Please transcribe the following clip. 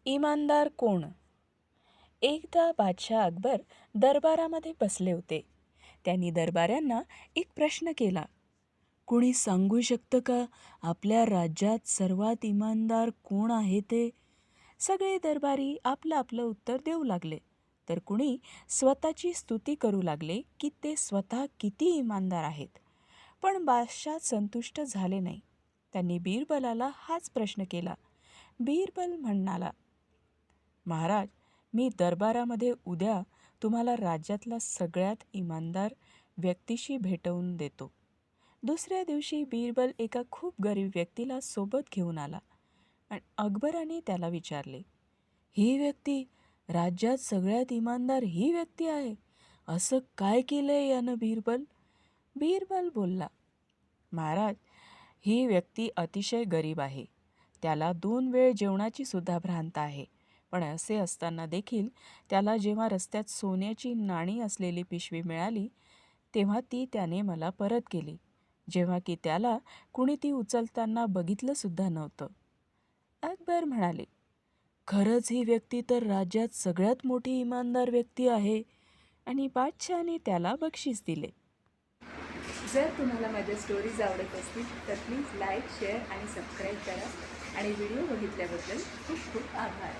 इमानदार कोण? एकदा बादशाह अकबर दरबारामध्ये बसले होते. त्यांनी दरबाऱ्यांना एक प्रश्न केला. कोणी सांगू शकतं का आपल्या राज्यात सर्वात इमानदार कोण आहे ते? सगळे दरबारी आपलं आपलं उत्तर देऊ लागले. तर कुणी स्वतःची स्तुती करू लागले की ते स्वतः किती इमानदार आहेत. पण बादशाह संतुष्ट झाले नाही. त्यांनी बिरबलाला हाच प्रश्न केला. बिरबल म्हणाला, महाराज, मी दरबारामध्ये उद्या तुम्हाला राज्यातला सगळ्यात इमानदार व्यक्तीशी भेटवून देतो. दुसऱ्या दिवशी बिरबल एका खूप गरीब व्यक्तीला सोबत घेऊन आला आणि अकबराने त्याला विचारले, ही व्यक्ती राज्यात सगळ्यात इमानदार ही व्यक्ती आहे, असं काय केलंय यानं बिरबल? बिरबल बोलला, महाराज, ही व्यक्ती अतिशय गरीब आहे. त्याला 2 वेळ जेवणाची सुद्धा भ्रांत आहे. पण असे असताना देखील त्याला जेव्हा रस्त्यात सोन्याची नाणी असलेली पिशवी मिळाली तेव्हा ती त्याने मला परत केली, जेव्हा की त्याला कुणी ती उचलताना बघितलं सुद्धा नव्हतं. अकबर म्हणाले, खरंच ही व्यक्ती तर राज्यात सगळ्यात मोठी इमानदार व्यक्ती आहे. आणि बादशहाने त्याला बक्षीस दिले. जर तुम्हाला माझ्या स्टोरीज आवडत असतील तर प्लीज लाईक, शेअर आणि सबस्क्राईब करा. आणि व्हिडिओ बघितल्याबद्दल खूप खूप आभार.